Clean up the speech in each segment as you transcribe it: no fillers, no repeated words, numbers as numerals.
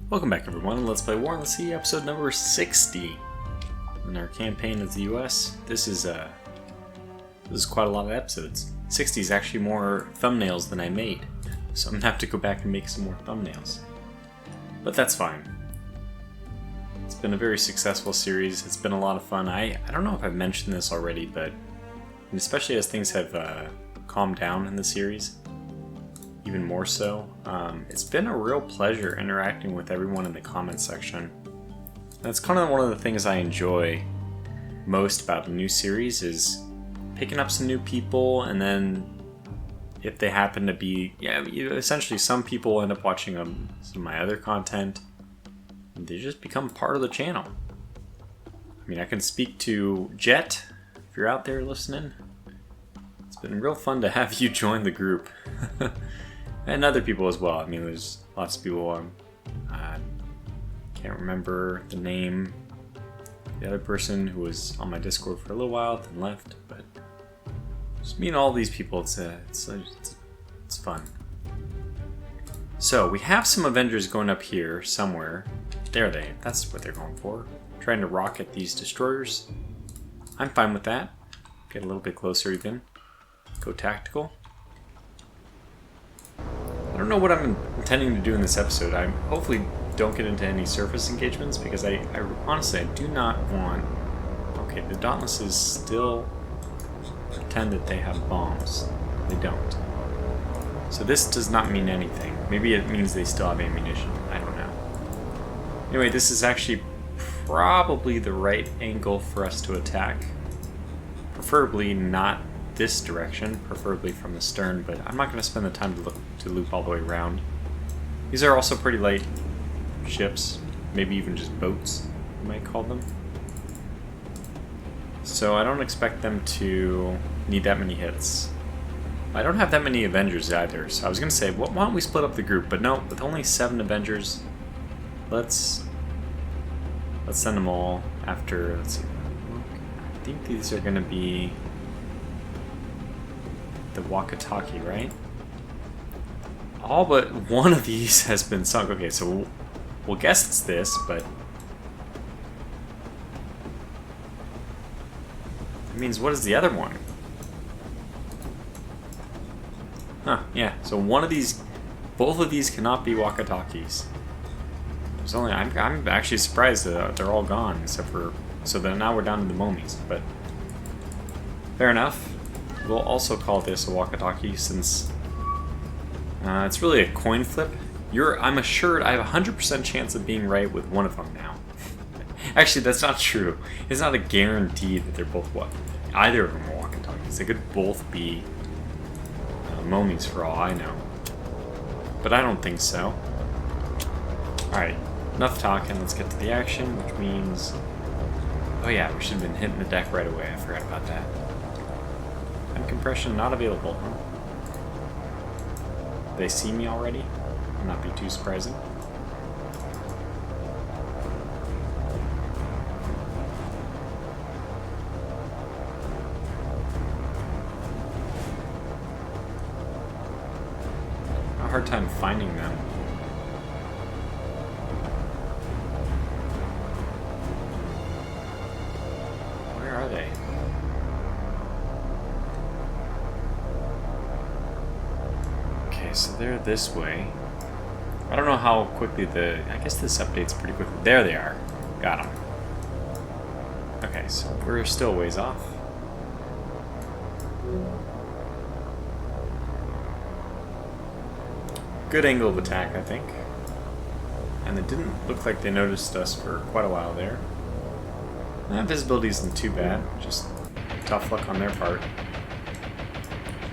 Welcome back everyone, Let's Play War on the Sea, episode number 60. In our campaign as the US, this is quite a lot of episodes. 60 is actually more thumbnails than I made, so I'm gonna have to go back and make some more thumbnails. But that's fine. It's been a very successful series, it's been a lot of fun. I don't know if I've mentioned this already, but especially as things have calmed down in the series, even more so, it's been a real pleasure interacting with everyone in the comments section. That's kind of one of the things I enjoy most about a new series is picking up some new people, and then if they happen to be, essentially some people end up watching some of my other content, and they just become part of the channel. I mean, I can speak to Jet, if you're out there listening. It's been real fun to have you join the group. And other people as well. I mean, there's lots of people. I can't remember the name. The other person who was on my Discord for a little while, then left. But just meeting all these people, it's fun. So we have some Avengers going up here somewhere. That's what they're going for. Trying to rocket these destroyers. I'm fine with that. Get a little bit closer even. Go tactical. I don't know what I'm intending to do in this episode. I hopefully don't get into any surface engagements because I honestly do not want... Okay, the Dauntlesses still pretend that they have bombs. They don't. So this does not mean anything. Maybe it means they still have ammunition. I don't know. Anyway, this is actually probably the right angle for us to attack. Preferably not this direction, preferably from the stern, but I'm not going to spend the time to loop all the way around. These are also pretty light ships, maybe even just boats, you might call them. So I don't expect them to need that many hits. I don't have that many Avengers either, so I was going to say, why don't we split up the group? But no, with only 7 Avengers, let's send them all after, let's see, I think these are going to be the walkie-talkie, right? All but one of these has been sunk. Okay, so we'll guess it's this, but that means what is the other one? Huh, yeah, so one of these, both of these cannot be walkie-talkies. There's only, I'm actually surprised that they're all gone, except for, so then now we're down to the momies, but fair enough. We'll also call this a walkie-talkie since it's really a coin flip. I'm assured I have a 100% chance of being right with one of them now. Actually, that's not true. It's not a guarantee that they're both either of them are walkie-talkies. They could both be momies for all I know. But I don't think so. Alright, enough talking. Let's get to the action, which means... Oh yeah, we should have been hitting the deck right away. I forgot about that. Compression not available, huh? They see me already? Would not be too surprising. A hard time finding them. Where are they? So they're this way. I don't know how quickly I guess this updates pretty quickly. There they are. Got them. Okay, so we're still a ways off. Good angle of attack, I think. And it didn't look like they noticed us for quite a while there. Visibility isn't too bad. Just tough luck on their part.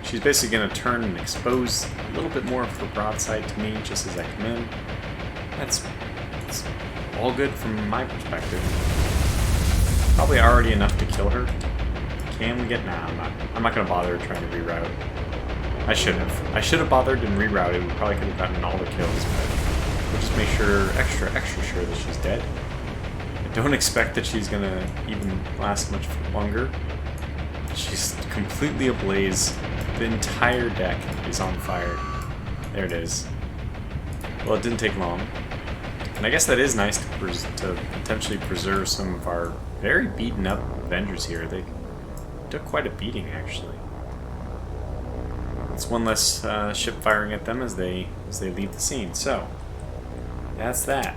She's basically going to turn and expose a little bit more of her broadside to me just as I come in. That's all good from my perspective. Probably already enough to kill her. Can we get... Nah, I'm not going to bother trying to reroute. I should have bothered and rerouted. We probably could have gotten all the kills, but we'll just make sure, extra sure that she's dead. I don't expect that she's going to even last much longer. She's completely ablaze. The entire deck is on fire. There it is. Well, it didn't take long. And I guess that is nice to potentially preserve some of our very beaten up Avengers here. They took quite a beating, actually. It's one less ship firing at them as they leave the scene. So that's that.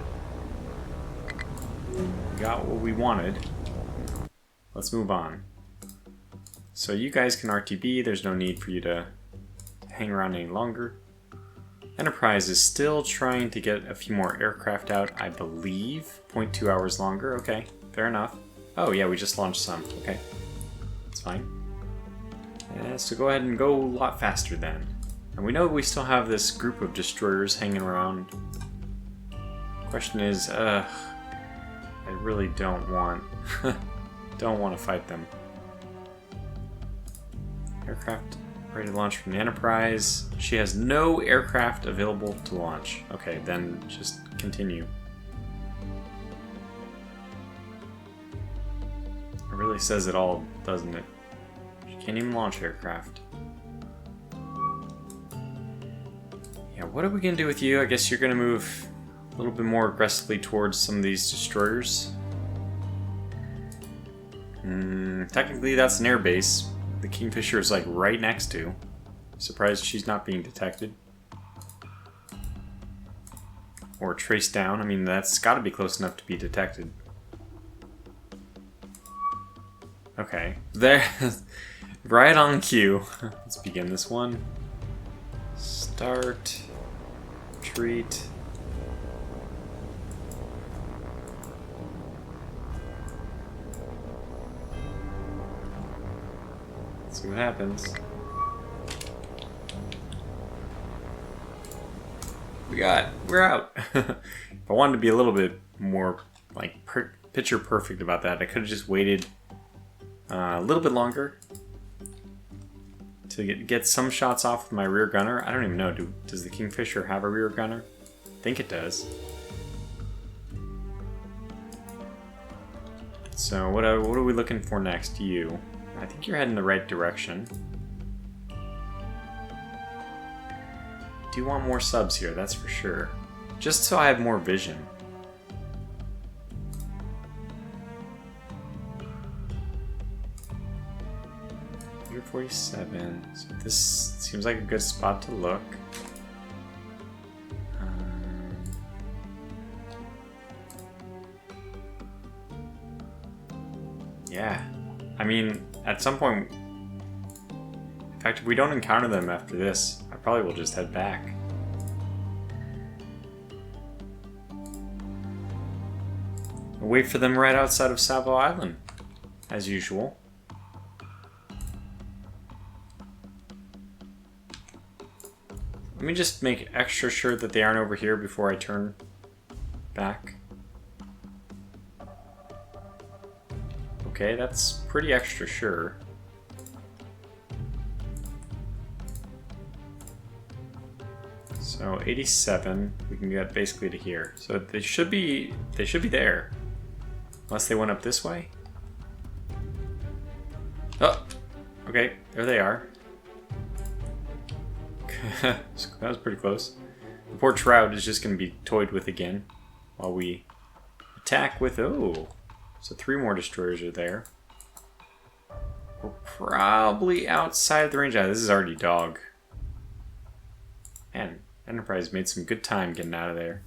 We got what we wanted. Let's move on. So you guys can RTB. There's no need for you to hang around any longer. Enterprise is still trying to get a few more aircraft out, I believe. 0.2 hours longer. Okay, fair enough. Oh yeah, we just launched some. Okay, that's fine. So go ahead and go a lot faster then. And we know we still have this group of destroyers hanging around. Question is, I really don't want to fight them. Aircraft ready to launch from the Enterprise. She has no aircraft available to launch. Okay, then just continue. It really says it all, doesn't it? She can't even launch aircraft. Yeah, what are we gonna do with you? I guess you're gonna move a little bit more aggressively towards some of these destroyers. Technically that's an air base. The Kingfisher is like right next to. Surprised she's not being detected. Or traced down. I mean, that's gotta be close enough to be detected. Okay. There. Right on cue. Let's begin this one. Start. Retreat. See what happens. We're out. If I wanted to be a little bit more like picture perfect about that, I could have just waited a little bit longer to get some shots off with my rear gunner. I don't even know. Does the Kingfisher have a rear gunner? I think it does. So what are we looking for next? You. I think you're heading the right direction. Do want more subs here, that's for sure. Just so I have more vision. You're 47, so this seems like a good spot to look. Yeah, I mean, at some point, in fact, if we don't encounter them after this, I probably will just head back. I'll wait for them right outside of Savo Island, as usual. Let me just make extra sure that they aren't over here before I turn back. Okay, that's pretty extra sure. So 87, we can get basically to here. So they should be there. Unless they went up this way. Oh! Okay, there they are. That was pretty close. The poor Shroud is just going to be toyed with again while we attack with... Oh! So 3 more destroyers are there. We're probably outside of the range. This is already dog. Man, Enterprise made some good time getting out of there.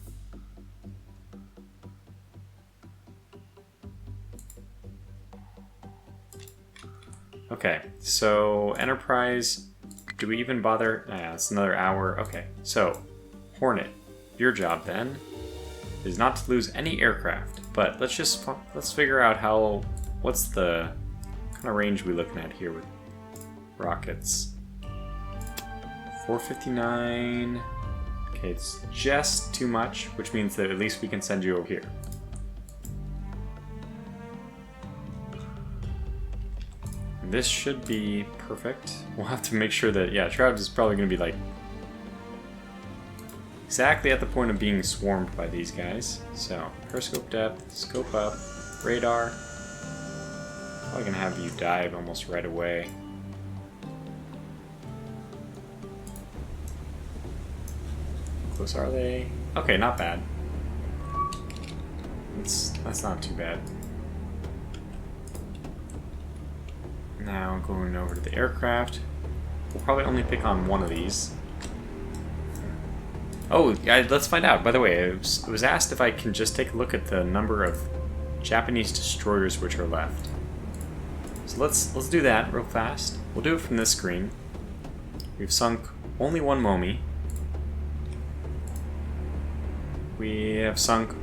Okay, so Enterprise, do we even bother? Yeah, it's another hour. Okay, so Hornet, your job then is not to lose any aircraft, but let's figure out what's the kind of range we looking at here with rockets. 459. Okay, it's just too much, which means that at least we can send you over here. And this should be perfect. We'll have to make sure that, yeah, Shroud is probably going to be like exactly at the point of being swarmed by these guys. So, periscope depth, scope up, radar. Probably gonna have you dive almost right away. How close are they? Okay, not bad. That's not too bad. Now going over to the aircraft. We'll probably only pick on one of these. Oh, yeah, let's find out. By the way, it was asked if I can just take a look at the number of Japanese destroyers which are left. So let's do that real fast. We'll do it from this screen. We've sunk only one Momi. We have sunk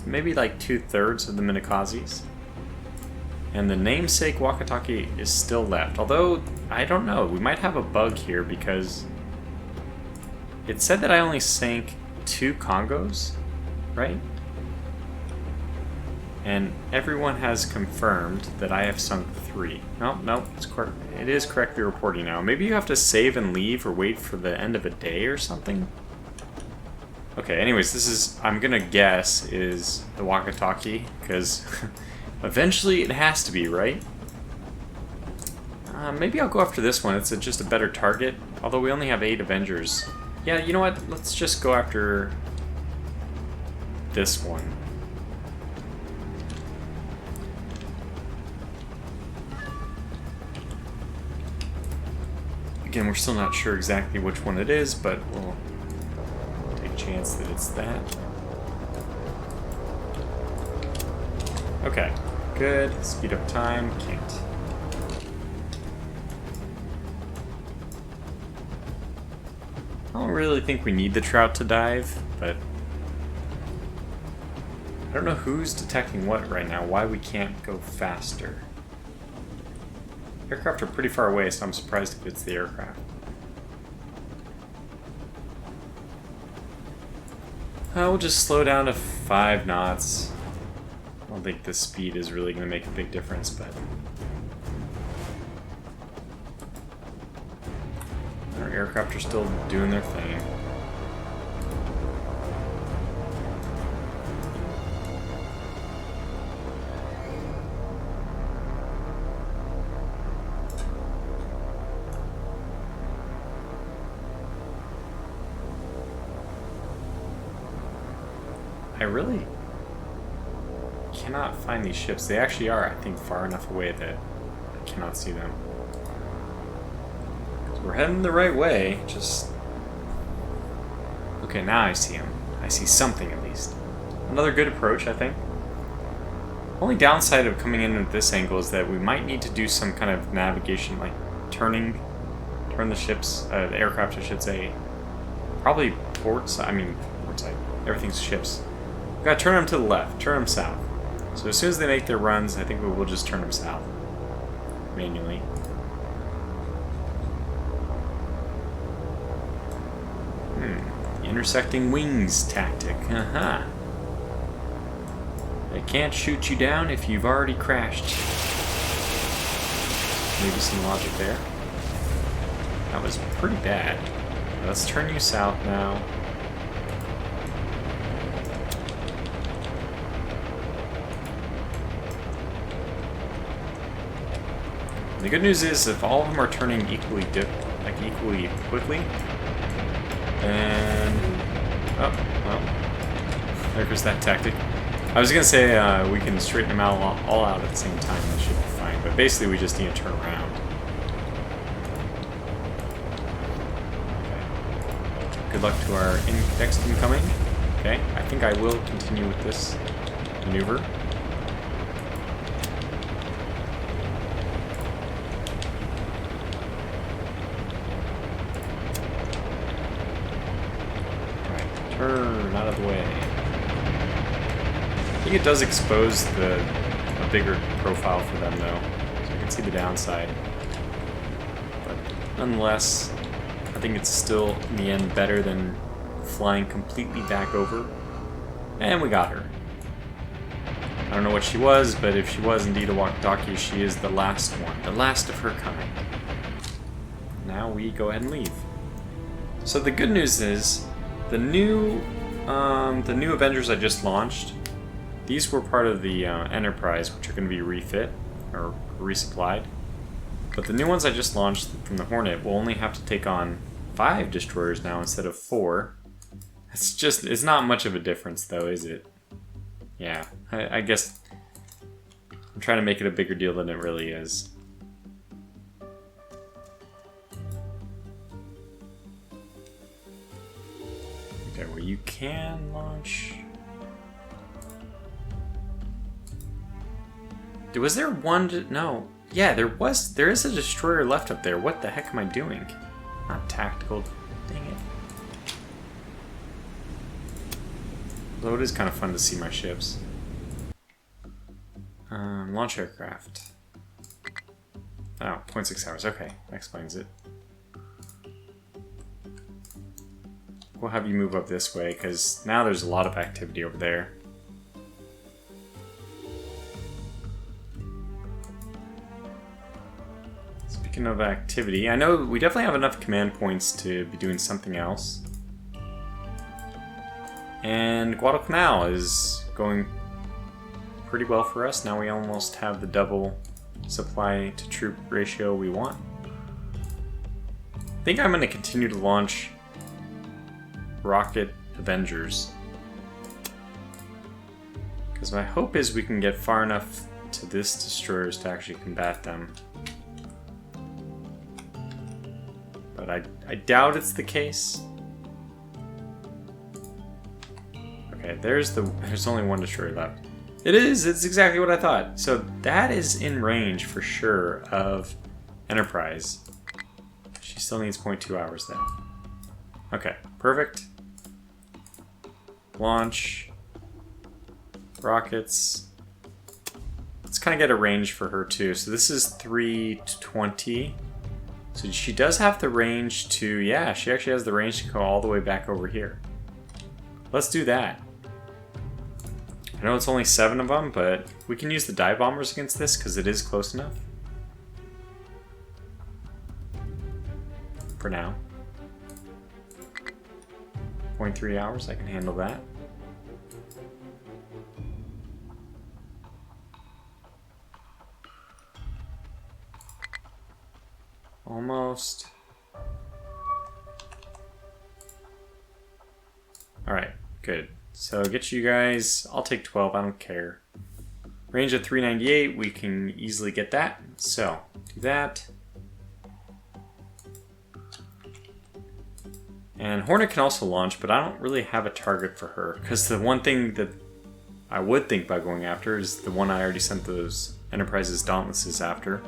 maybe like 2/3 of the Minakazes. And the namesake Wakataki is still left. Although, I don't know, we might have a bug here because it said that I only sank 2 Congos, right? And everyone has confirmed that I have sunk 3. No, it is correctly reporting now. Maybe you have to save and leave or wait for the end of a day or something? Okay, anyways, this is, I'm gonna guess, is the Wakataki, because eventually it has to be, right? Maybe I'll go after this one. It's just a better target, although we only have 8 Avengers. Yeah, you know what? Let's just go after this one. Again, we're still not sure exactly which one it is, but we'll take a chance that it's that. Okay, good. Speed up time, can't. I don't really think we need the trout to dive, but I don't know who's detecting what right now, why we can't go faster. Aircraft are pretty far away, so I'm surprised if it's the aircraft. We'll just slow down to 5 knots. I don't think the speed is really going to make a big difference, but our aircraft are still doing their thing. I really cannot find these ships. They actually are, I think, far enough away that I cannot see them. We're heading the right way, just... Okay, now I see them. I see something, at least. Another good approach, I think. Only downside of coming in at this angle is that we might need to do some kind of navigation, like turn the ships, the aircraft, I should say. Probably portside, everything's ships. We gotta turn them to the left, turn them south. So as soon as they make their runs, I think we will just turn them south. Manually. Intersecting wings tactic. They can't shoot you down if you've already crashed. Maybe some logic there. That was pretty bad. Let's turn you south now. The good news is, if all of them are turning equally quickly, then... Oh, well, there goes that tactic. I was gonna say we can straighten them out all out at the same time. That should be fine. But basically, we just need to turn around. Okay. Good luck to our next incoming. Okay, I think I will continue with this maneuver. Turn out of the way. I think it does expose a bigger profile for them, though, so you can see the downside. But nonetheless, I think it's still, in the end, better than flying completely back over. And we got her. I don't know what she was, but if she was indeed a Wakataki, she is the last one, the last of her kind. Now we go ahead and leave. So the good news is, the new Avengers I just launched, these were part of the Enterprise, which are going to be refit, or resupplied. But the new ones I just launched from the Hornet will only have to take on 5 destroyers now instead of 4. It's not much of a difference though, is it? Yeah, I guess I'm trying to make it a bigger deal than it really is. Okay, well you can launch... Was there one... No. Yeah, there is a destroyer left up there. What the heck am I doing? Not tactical. Dang it. Though it is kind of fun to see my ships. Launch aircraft. Oh, 0.6 hours. Okay, that explains it. We'll have you move up this way, because now there's a lot of activity over there. Speaking of activity, I know we definitely have enough command points to be doing something else. And Guadalcanal is going pretty well for us. Now we almost have the double supply to troop ratio we want. I think I'm going to continue to launch rocket Avengers, because my hope is we can get far enough to this destroyers to actually combat them. But I doubt it's the case. Okay, there's only one destroyer left. It's exactly what I thought. So that is in range for sure of Enterprise. She still needs 0.2 hours though. Okay, perfect. Launch. Rockets. Let's kind of get a range for her too. So this is 320. So she does have the range to, yeah, she actually has the range to go all the way back over here. Let's do that. I know it's only 7 of them, but we can use the dive bombers against this because it is close enough. For now. 0.3 hours, I can handle that. Almost. Alright, good. So get you guys, I'll take 12, I don't care. Range of 398, we can easily get that. So, do that. And Hornet can also launch, but I don't really have a target for her. Because the one thing that I would think about going after is the one I already sent those Enterprise's Dauntlesses after.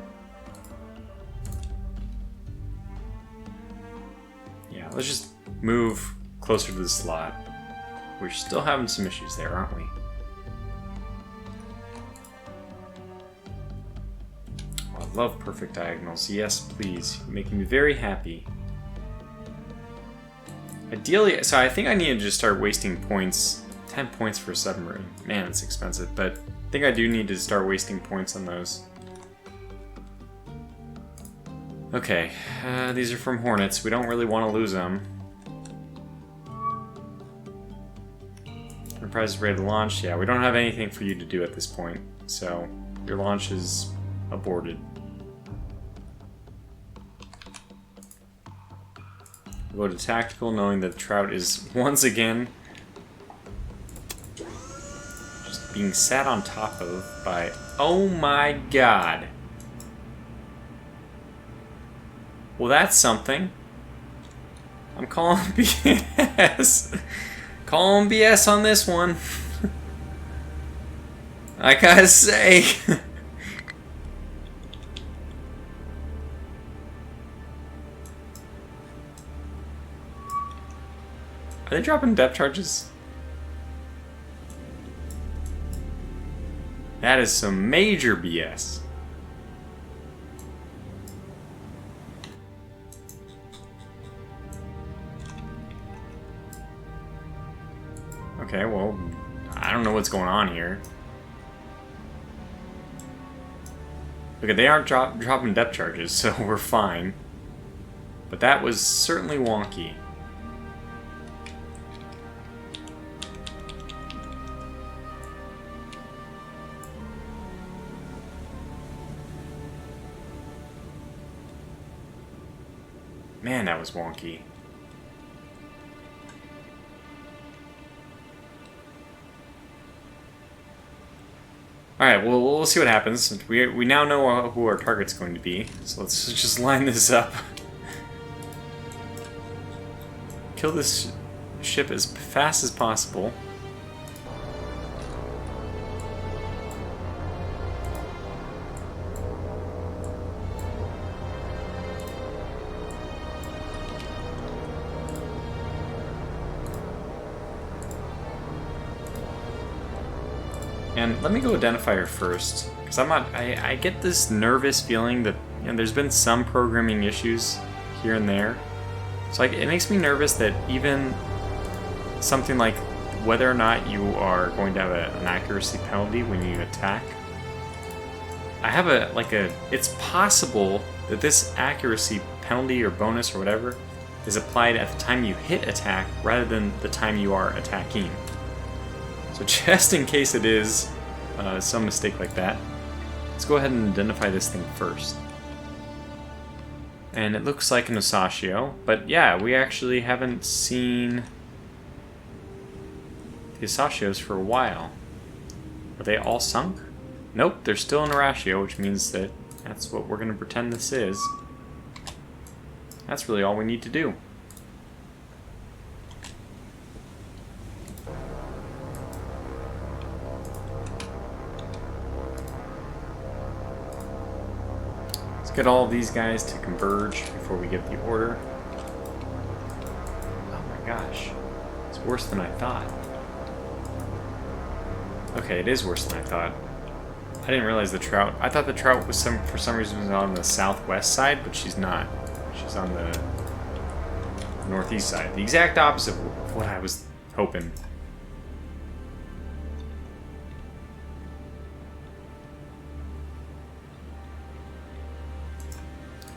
Yeah, let's just move closer to the slot. We're still having some issues there, aren't we? Oh, I love perfect diagonals. Yes, please. You're making me very happy. Ideally, so I think I need to just start wasting points. 10 points for a submarine. Man, it's expensive, but I think I do need to start wasting points on those. Okay, these are from Hornets. We don't really want to lose them. Enterprise is ready to launch. Yeah, we don't have anything for you to do at this point, so your launch is aborted. We'll go to tactical, knowing that Trout is once again just being sat on top of by... Oh my god! Well, that's something. I'm calling BS. Calling BS on this one. I gotta say. Are they dropping depth charges? That is some major BS. Okay, well, I don't know what's going on here. Okay, they aren't dropping depth charges, so we're fine. But that was certainly wonky. Man, that was wonky. Alright, well, we'll see what happens. We now know who our target's going to be, so let's just line this up. Kill this ship as fast as possible. And let me go identify her first, because I get this nervous feeling that, you know, there's been some programming issues here and there. So it makes me nervous that even something like whether or not you are going to have an accuracy penalty when you attack. I have it's possible that this accuracy penalty or bonus or whatever is applied at the time you hit attack rather than the time you are attacking. So just in case it is some mistake like that, let's go ahead and identify this thing first. And it looks like an Osashio, but yeah, we actually haven't seen the Osashios for a while. Are they all sunk? Nope, they're still in Arashio, which means that that's what we're going to pretend this is. That's really all we need to do. Get all of these guys to converge before we give the order. Oh my gosh. It's worse than I thought. Okay, it is worse than I thought. I didn't realize the Trout... I thought the Trout was for some reason was on the southwest side, but she's not. She's on the northeast side. The exact opposite of what I was hoping.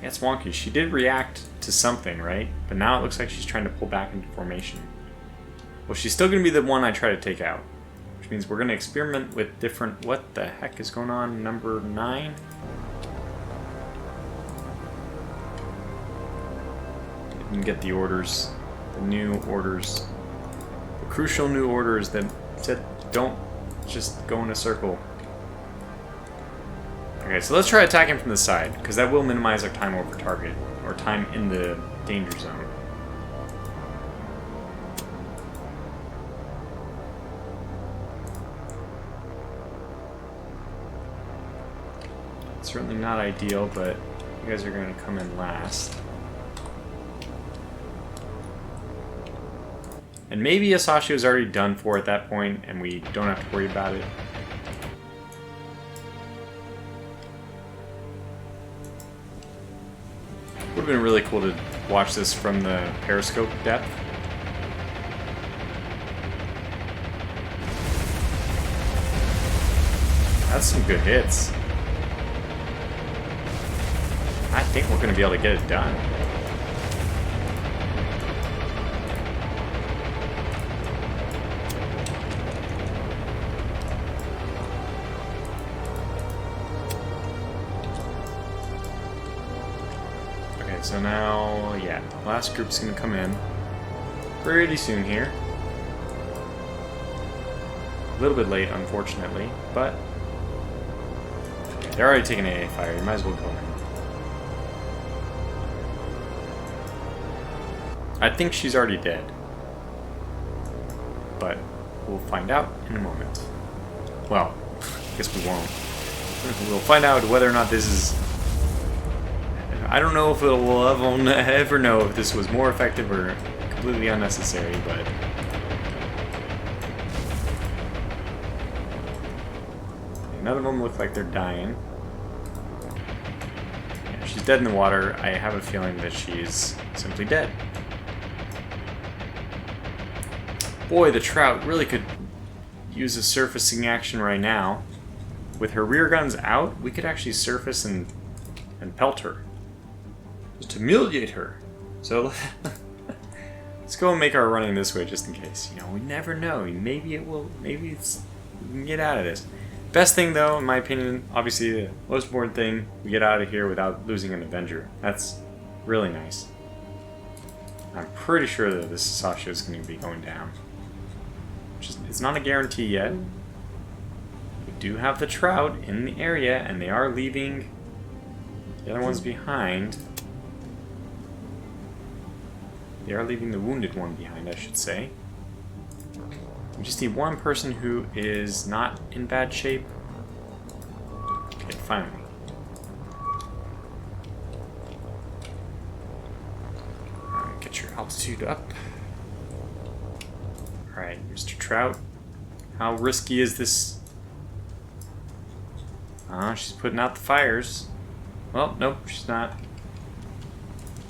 Yeah, it's wonky. She did react to something, right? But now it looks like she's trying to pull back into formation. Well, she's still going to be the one I try to take out. Which means we're going to experiment with different... What the heck is going on? Number 9? You can get the orders. The new orders. The crucial new orders that said don't just go in a circle. Okay, so let's try attacking from the side, because that will minimize our time over target, or time in the danger zone. It's certainly not ideal, but you guys are going to come in last. And maybe Asashi is already done for at that point, and we don't have to worry about it. Would have been really cool to watch this from the periscope depth. That's some good hits. I think we're going to be able to get it done. So now, yeah, last group's gonna come in pretty soon here. A little bit late, unfortunately, but they're already taking AA fire. You might as well go in. I think she's already dead, but we'll find out in a moment. Well, I guess we won't. We'll find out whether or not this is... I don't know if we'll ever know if this was more effective or completely unnecessary, but... None of them look like they're dying. Yeah, she's dead in the water. I have a feeling that she's simply dead. Boy, the Trout really could use a surfacing action right now. With her rear guns out, we could actually surface and pelt her. Just humiliate her. So let's go and make our running this way just in case. You know, we never know. Maybe it will. Maybe it's we can get out of this. Best thing though, in my opinion, obviously the most important thing, we get out of here without losing an Avenger. That's really nice. I'm pretty sure that this Sasha is going to be going down. It's not a guarantee yet. do have the trout in the area, and they are leaving the other ones behind. They are leaving the wounded one behind, I should say. We just need one person who is not in bad shape. Okay, finally. Get your altitude up. Alright, Mr. Trout. How risky is this? She's putting out the fires. Well, nope, she's not.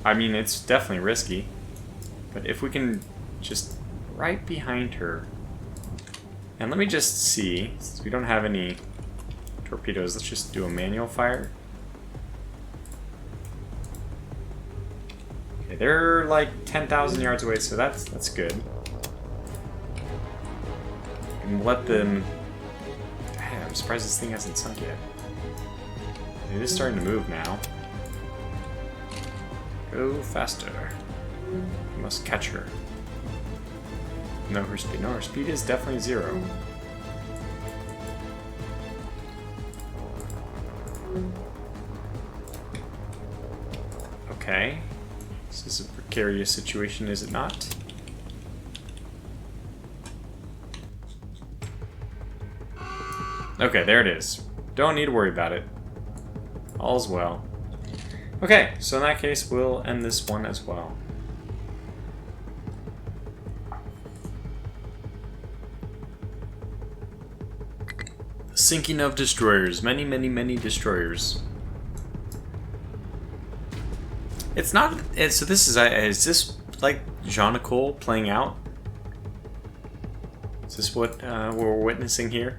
I mean, it's definitely risky. But if we can just right behind her. And let me just see, since we don't have any torpedoes, let's just do a manual fire. Okay, they're like 10,000 yards away, so that's good. And let them... Man, I'm surprised this thing hasn't sunk yet. It is starting to move now. Go faster. You must catch her. No, her speed. No, her speed is definitely 0. Okay. This is a precarious situation, is it not? Okay, there it is. Don't need to worry about it. All's well. Okay, so in that case, we'll end this one as well. Sinking of destroyers. Many, many, many destroyers. It's not... so this is this like Jean-Nicole playing out? Is this what we're witnessing here?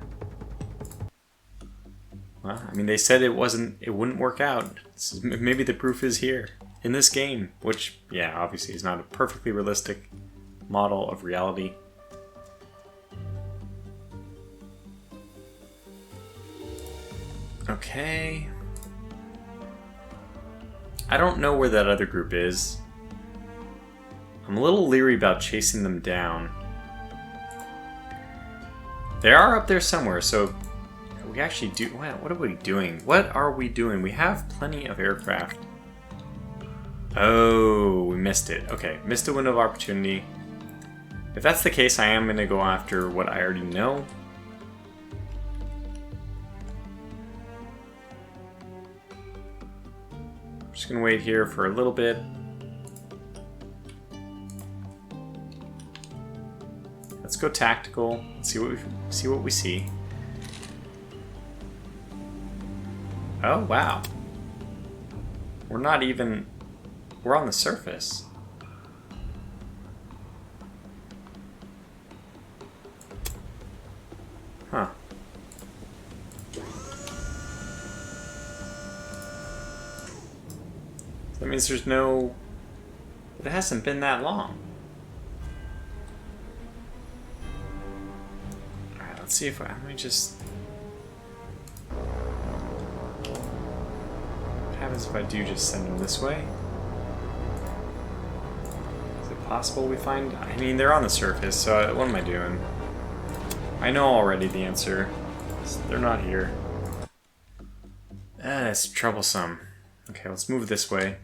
Well, I mean, they said it wouldn't work out. Maybe the proof is here in this game, which, yeah, obviously is not a perfectly realistic model of reality. Okay. I don't know where that other group is. I'm a little leery about chasing them down. They are up there somewhere, so we actually do... What are we doing? What are we doing? We have plenty of aircraft. Oh, we missed it. Okay, missed a window of opportunity. If that's the case, I am going to go after what I already know. I'm just going to wait here for a little bit. Let's go tactical. See what we see. Oh, wow. We're not even... We're on the surface. Huh. That means there's no... It hasn't been that long. Alright, let's see if I... Let me just... What happens if I do just send them this way? Is it possible we find... I mean, they're on the surface, so what am I doing? I know already the answer. They're not here. It's troublesome. Okay, let's move this way.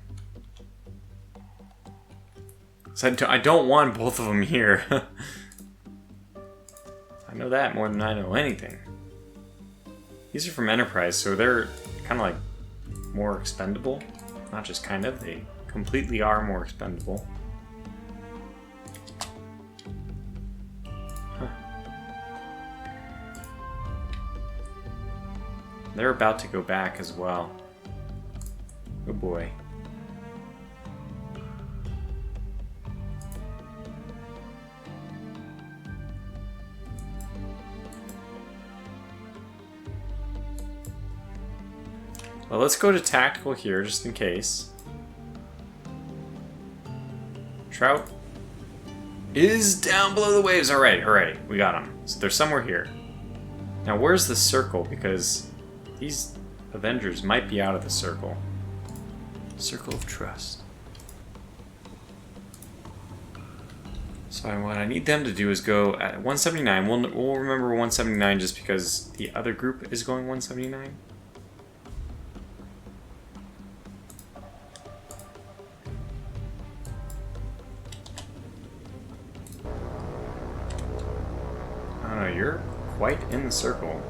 So I don't want both of them here. I know that more than I know anything. These are from Enterprise, so they're kind of like more expendable. Not just kind of, they completely are more expendable. Huh. They're about to go back as well. Oh boy. Well, let's go to tactical here, just in case. Trout is down below the waves. Alright, alright, we got him. So they're somewhere here. Now, where's the circle? Because these Avengers might be out of the circle. Circle of trust. So what I need them to do is go at 179. We'll remember 179 just because the other group is going 179. I don't know, you're quite in the circle.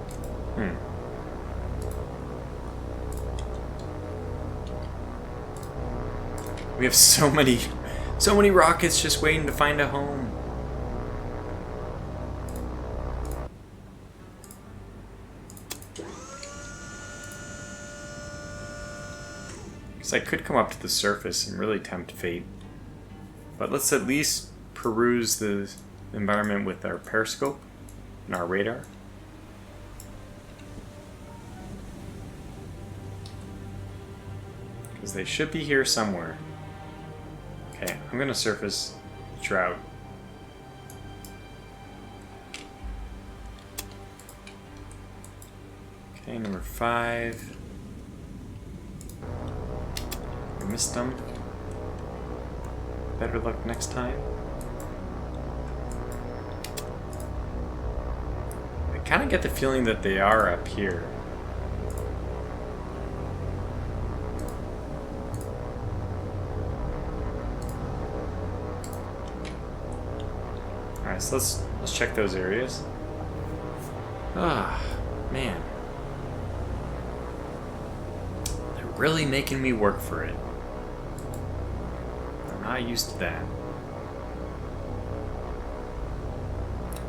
We have so many rockets just waiting to find a home. Because I could come up to the surface and really tempt fate. But let's at least peruse the environment with our periscope and our radar. Because they should be here somewhere. Okay, I'm gonna surface Drought. Okay, number 5. I missed them. Better luck next time. I kind of get the feeling that they are up here. Alright, so let's check those areas. Ah, man. They're really making me work for it. I'm not used to that.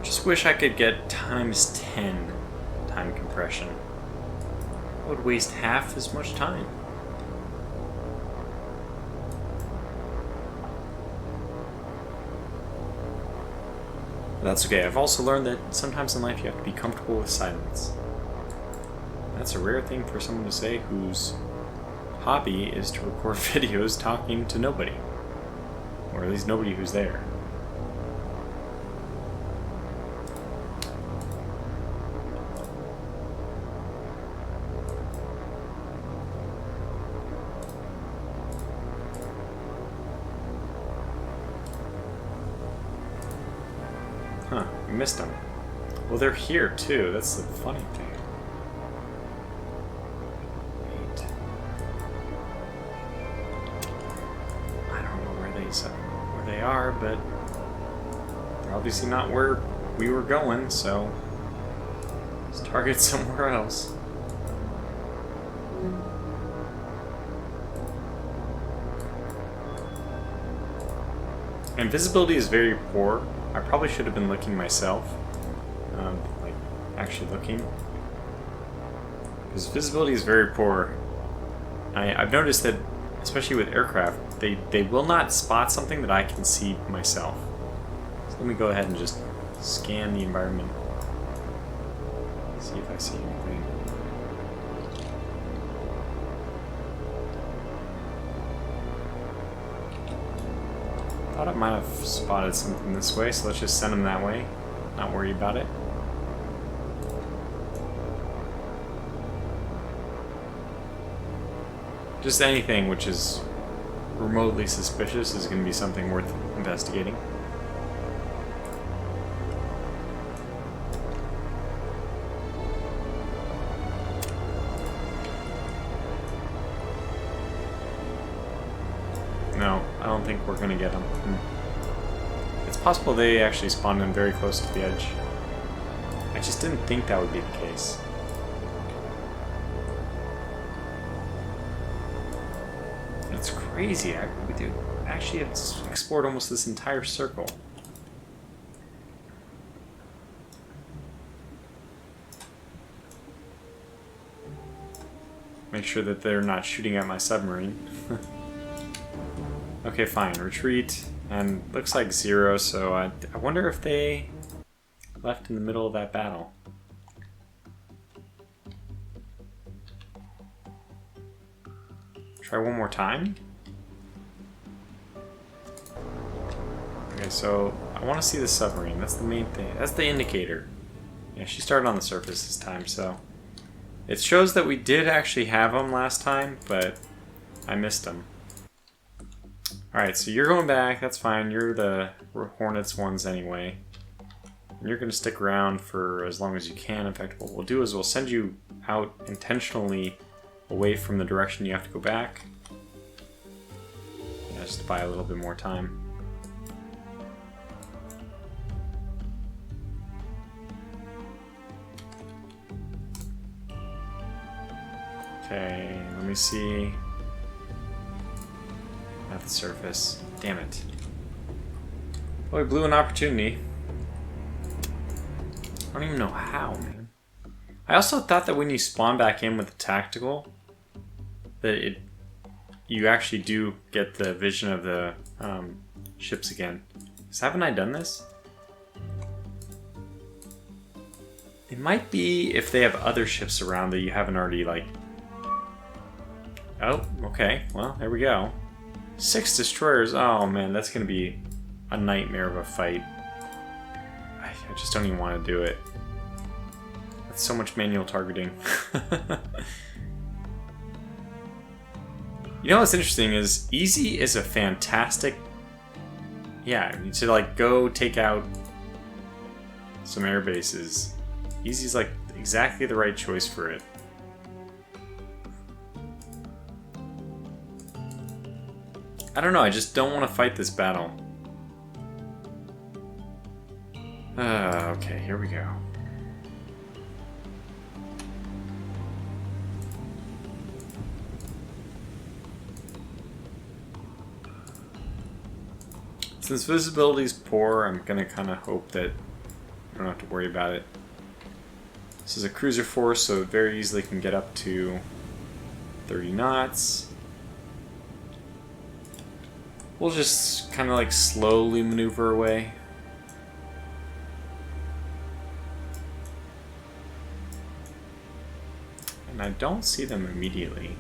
Just wish I could get ×10 time compression. I would waste half as much time. But that's okay. I've also learned that sometimes in life you have to be comfortable with silence. That's a rare thing for someone to say whose hobby is to record videos talking to nobody. Or at least nobody who's there. Huh, I missed them. Well, they're here too. That's the funny thing. 8. I don't know where they are, but they're obviously not where we were going, so let's target somewhere else. And visibility is very poor. I probably should have been looking myself, like actually looking, because visibility is very poor. I've noticed that, especially with aircraft, they will not spot something that I can see myself. So let me go ahead and just scan the environment, see if I see anything. I thought I might have spotted something this way, so let's just send them that way. Not worry about it. Just anything which is remotely suspicious is going to be something worth investigating. No, I don't think we're going to get them. It's possible they actually spawned in very close to the edge. I just didn't think that would be the case. It's crazy. We do actually have explored almost this entire circle. Make sure that they're not shooting at my submarine. Okay, fine. Retreat. And looks like 0, so I wonder if they left in the middle of that battle. Try one more time. Okay, so I want to see the submarine. That's the main thing. That's the indicator. Yeah, she started on the surface this time, so it shows that we did actually have them last time, but I missed them. Alright, so you're going back, that's fine. You're the Hornets ones anyway. And you're going to stick around for as long as you can. In fact, what we'll do is we'll send you out intentionally away from the direction you have to go back. Yeah, just to buy a little bit more time. Okay, let me see. At the surface. Damn it. Well, we blew an opportunity. I don't even know how, man. I also thought that when you spawn back in with the tactical, that you actually do get the vision of the ships again. So haven't I done this? It might be if they have other ships around that you haven't already, like... Oh, okay. Well, there we go. 6 destroyers. Oh, man, that's going to be a nightmare of a fight. I just don't even want to do it. That's so much manual targeting. You know what's interesting is easy is a fantastic... Yeah, to like go take out some air bases. Easy is like exactly the right choice for it. I don't know, I just don't want to fight this battle. Okay, here we go. Since visibility is poor, I'm gonna kind of hope that I don't have to worry about it. This is a cruiser force, so it very easily can get up to 30 knots. We'll just kind of like slowly maneuver away. And I don't see them immediately.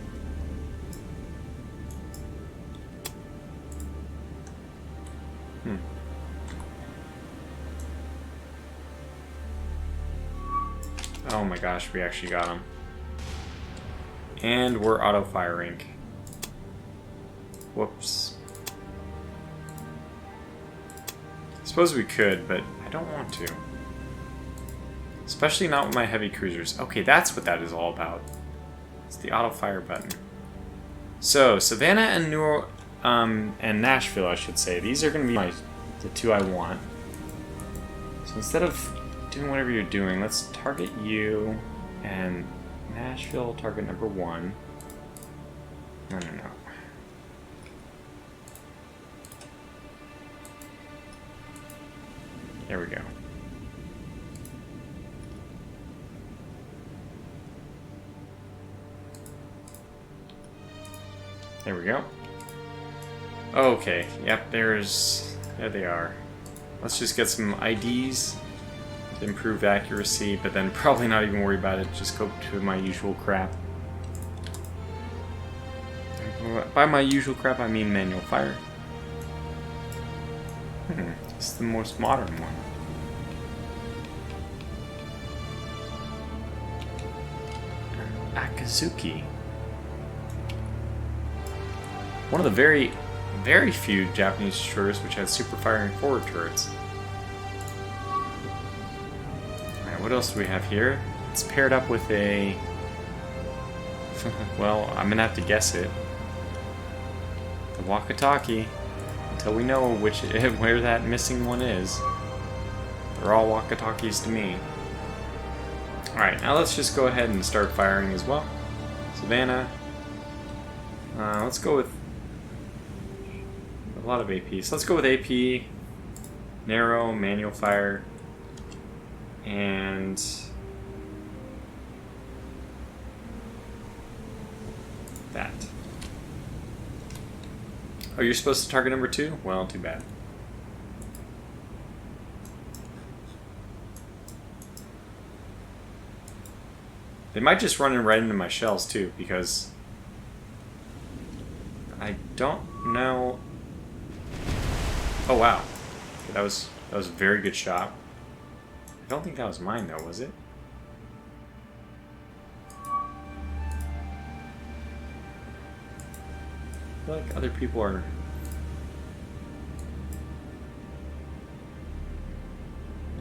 Oh my gosh, we actually got them. And we're auto-firing. Whoops. I suppose we could, but I don't want to. Especially not with my heavy cruisers. Okay, that's what that is all about. It's the auto-fire button. So, Savannah and Nashville, I should say. These are going to be the two I want. So instead of doing whatever you're doing, let's target you and Nashville target number 1. No. There we go. There we go. Okay, yep, there they are. Let's just get some IDs to improve accuracy, but then probably not even worry about it, just go to my usual crap. By my usual crap, I mean manual fire. This is the most modern one. Akazuki. One of the very, very few Japanese destroyers which had super firing forward turrets. Alright, what else do we have here? It's paired up with a... well, I'm gonna have to guess it. The walkie-talkie. Until we know where that missing one is. They're all walkie-talkies to me. Alright, now let's just go ahead and start firing as well. Savannah. Let's go with a lot of AP. So let's go with AP, narrow, manual fire, and that. Oh, you're supposed to target number 2? Well, too bad. They might just run right into my shells too, because I don't know. Oh wow, okay, that was a very good shot. I don't think that was mine though, was it? I feel like other people are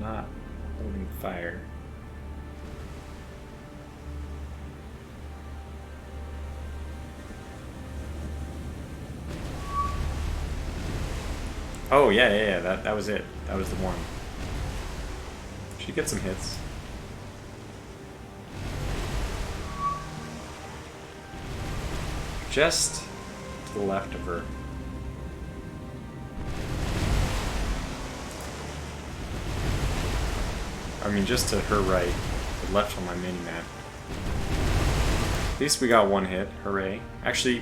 not holding fire. Oh, yeah, that was it. That was the one. Should get some hits. Just to the left of her. I mean, just to her right. The left on my mini-map. At least we got one hit. Hooray. Actually,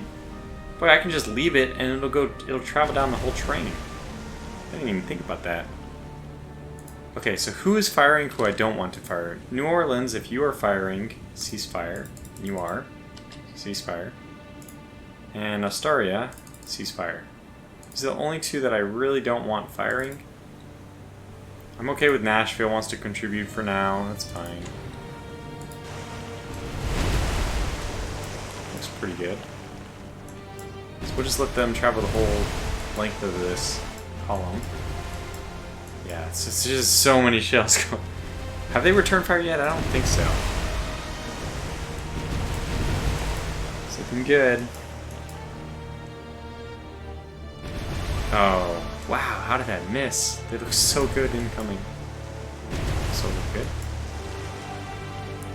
boy, I can just leave it and it'll travel down the whole train. I didn't even think about that. Okay, so who is firing who I don't want to fire? New Orleans, if you are firing, ceasefire. You are. Ceasefire. And Astoria, ceasefire. These are the only two that I really don't want firing. I'm okay with Nashville wants to contribute for now. That's fine. Looks pretty good. So we'll just let them travel the whole length of this column. Yeah, it's just so many shells going. Have they returned fire yet? I don't think so. It's looking good. Oh, wow, how did that miss? They look so good incoming. So good.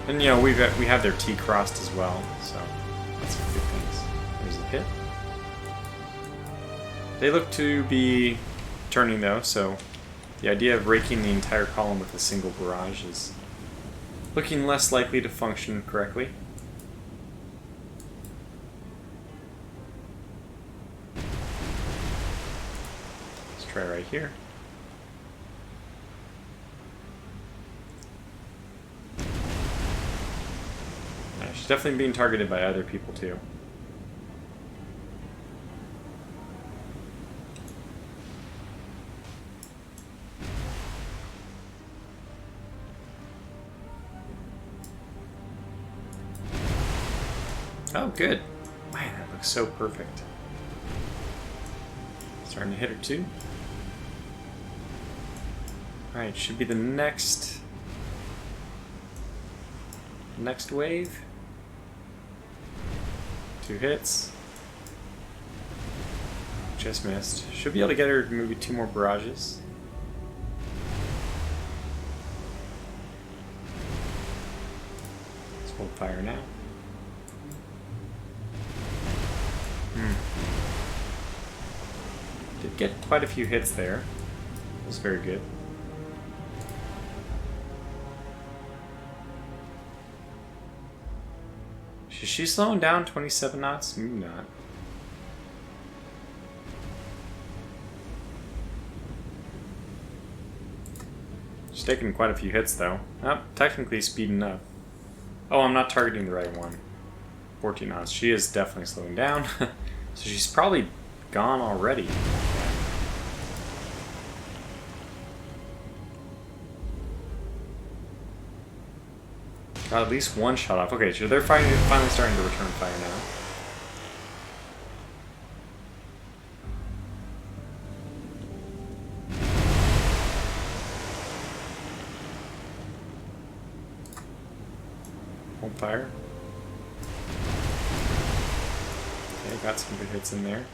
And you know, we have their T crossed as well, so that's some good things. There's the hit. They look to be turning though, so the idea of raking the entire column with a single barrage is looking less likely to function correctly. Let's try right here. Yeah, she's definitely being targeted by other people too. Oh, good. Man, that looks so perfect. Starting to hit her too. Alright, should be the next wave. 2 hits. Just missed. Should be able to get her maybe 2 more barrages. Let's hold fire now. Did get quite a few hits there. That was very good. Is she slowing down 27 knots? Maybe not. She's taking quite a few hits though. Oh, technically speeding up. Oh, I'm not targeting the right one. 14 knots. She is definitely slowing down. So she's probably gone already. Got at least one shot off. Okay, so they're finally starting to return fire now. Hold fire. Okay, got some good hits in there.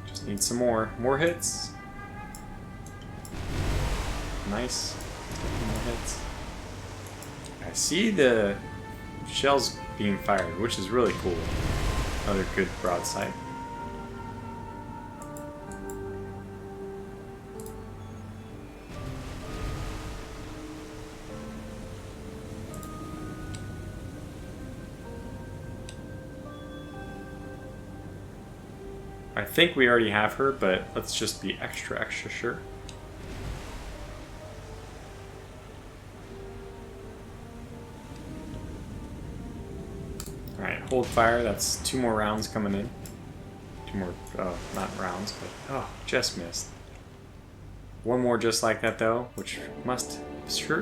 Just need some more hits. Nice. More hits. I see the shells being fired, which is really cool. Another good broadside. I think we already have her, but let's just be extra sure. Alright, hold fire. That's 2 more rounds coming in. 2 more, not rounds, but, oh, just missed. 1 more just like that, though, which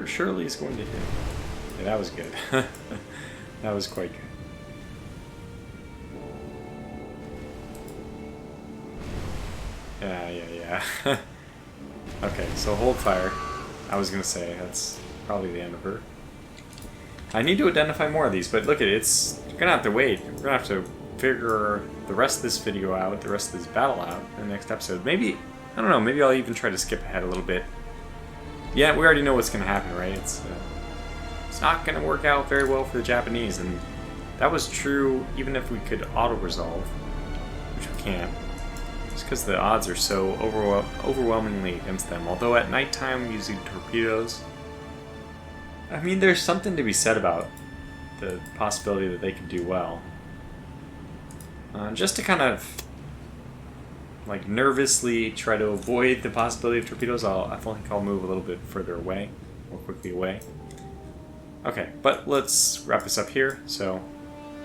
surely is going to hit. Yeah, that was good. That was quite good. Yeah. Okay, so hold fire. I was gonna say, that's probably the end of her. I need to identify more of these, but look at it, you're gonna have to wait. We're gonna have to figure the rest of this video out, the rest of this battle out in the next episode. Maybe, I don't know, maybe I'll even try to skip ahead a little bit. Yeah, we already know what's gonna happen, right? It's not gonna work out very well for the Japanese, and that was true even if we could auto-resolve, which we can't. Just because the odds are so overwhelmingly against them. Although at nighttime using torpedoes, I mean, there's something to be said about the possibility that they could do well. Just to kind of like nervously try to avoid the possibility of torpedoes, I think I'll move a little bit further away, more quickly away. Okay, but let's wrap this up here. So,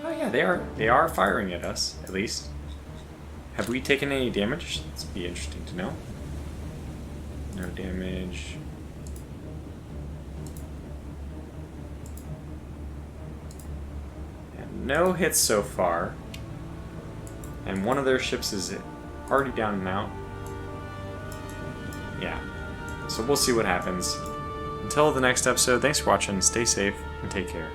oh yeah, they are firing at us at least. Have we taken any damage? This would be interesting to know. No damage. And no hits so far. And one of their ships is already down and out. Yeah. So we'll see what happens. Until the next episode, thanks for watching, stay safe, and take care.